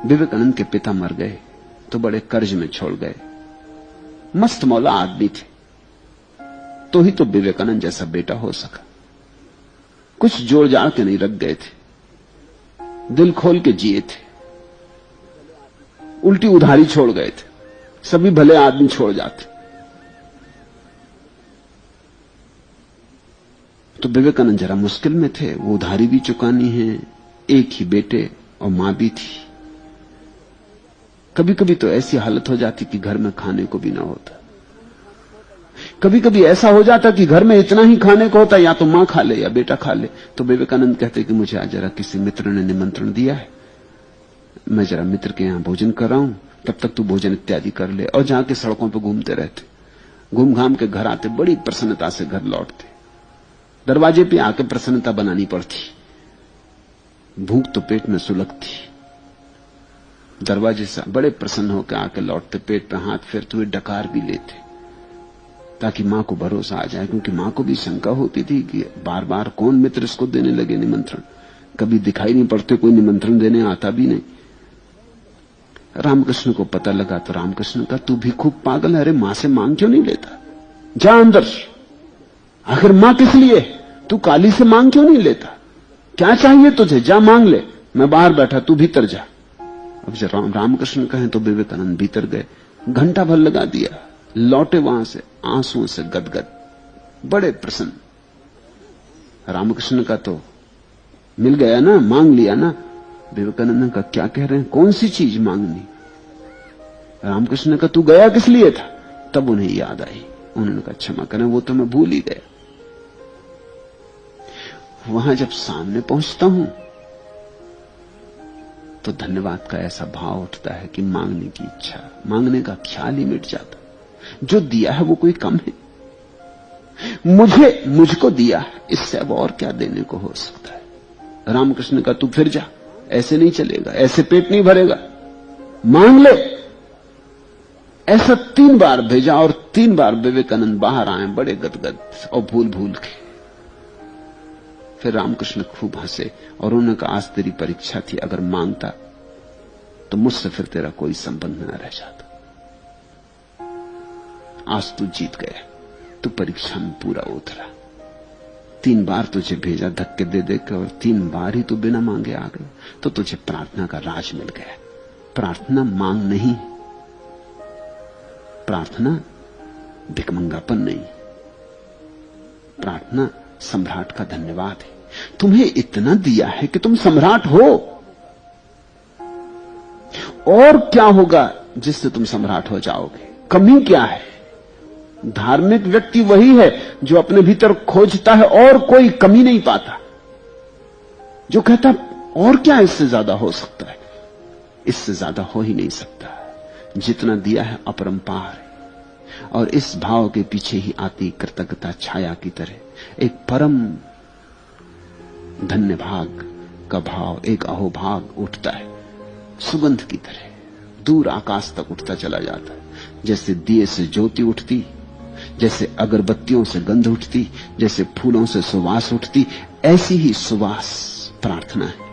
विवेकानंद के पिता मर गए तो बड़े कर्ज में छोड़ गए। मस्त मौला आदमी थे, तो ही तो विवेकानंद जैसा बेटा हो सका। कुछ जोड़ जाड़ के नहीं रख गए थे, दिल खोल के जिए थे। उल्टी उधारी छोड़ गए थे, सभी भले आदमी छोड़ जाते। तो विवेकानंद जरा मुश्किल में थे, वो उधारी भी चुकानी है, एक ही बेटे और मां भी थी। कभी कभी तो ऐसी हालत हो जाती कि घर में खाने को भी ना होता। कभी कभी ऐसा हो जाता कि घर में इतना ही खाने को होता, या तो मां खा ले या बेटा खा ले। तो विवेकानंद कहते कि मुझे आज जरा किसी मित्र ने निमंत्रण दिया है, मैं जरा मित्र के यहां भोजन कर रहा हूं, तब तक तू भोजन इत्यादि कर ले। और जाके सड़कों पर घूमते रहते, घूम घाम के घर आते, बड़ी प्रसन्नता से घर लौटते। दरवाजे पे आके प्रसन्नता बनानी पड़ती, भूख तो पेट में सुलगती। दरवाजे से बड़े प्रसन्न होकर आके लौटते, पेट पे हाथ फेरते हुए डकार भी लेते, ताकि मां को भरोसा आ जाए। क्योंकि मां को भी शंका होती थी कि बार बार कौन मित्र इसको देने लगे निमंत्रण, कभी दिखाई नहीं पड़ते, कोई निमंत्रण देने आता भी नहीं। रामकृष्ण को पता लगा तो रामकृष्ण का तू भी खूब पागल है, अरे मां से मांग क्यों नहीं लेता, जा अंदर, आखिर मां किस लिए, तू काली से मांग क्यों नहीं लेता, क्या चाहिए तुझे, जा मांग ले, मैं बाहर बैठा, तू भीतर जा। अब जब रामकृष्ण कहें तो विवेकानंद भीतर गए, घंटा भर लगा दिया, लौटे वहां से आंसुओं से गदगद, बड़े प्रसन्न। रामकृष्ण का तो मिल गया ना, मांग लिया ना। विवेकानंद ने कहा क्या कह रहे हैं, कौन सी चीज मांगनी। रामकृष्ण का तू गया किस लिए था। तब उन्हें याद आई, उन्होंने कहा क्षमा करें, वो तो मैं भूल ही गया। वहां जब सामने पहुंचता हूं तो धन्यवाद का ऐसा भाव उठता है कि मांगने की इच्छा, मांगने का ख्याल ही मिट जाता। जो दिया है वो कोई कम है, मुझको दिया, इससे अब और क्या देने को हो सकता है। रामकृष्ण का तू फिर जा, ऐसे नहीं चलेगा, ऐसे पेट नहीं भरेगा, मांग ले। ऐसा 3 बार भेजा और 3 बार विवेकानंद बाहर आए बड़े गदगद और भूल भूल के। फिर रामकृष्ण खूब हंसे और उन्होंने कहा आज तेरी परीक्षा थी, अगर मांगता तो मुझसे फिर तेरा कोई संबंध न रह जाता। आज तू जीत गया, तू परीक्षा में पूरा उतरा। 3 बार तुझे भेजा धक्के दे देकर और 3 बार ही तू बिना मांगे आ गया, तो तुझे प्रार्थना का राज मिल गया। प्रार्थना मांग नहीं, प्रार्थना भिखमंगापन नहीं, प्रार्थना सम्राट का धन्यवाद है। तुम्हें इतना दिया है कि तुम सम्राट हो, और क्या होगा जिससे तुम सम्राट हो जाओगे, कमी क्या है। धार्मिक व्यक्ति वही है जो अपने भीतर खोजता है और कोई कमी नहीं पाता, जो कहता और क्या इससे ज्यादा हो सकता है। इससे ज्यादा हो ही नहीं सकता, जितना दिया है अपरंपार है। और इस भाव के पीछे ही आती कृतज्ञता छाया की तरह एक परम धन्य भाग का भाव, एक अहोभाग उठता है, सुगंध की तरह दूर आकाश तक उठता चला जाता है। जैसे दिए से ज्योति उठती, जैसे अगरबत्तियों से गंध उठती, जैसे फूलों से सुवास उठती, ऐसी ही सुवास प्रार्थना है।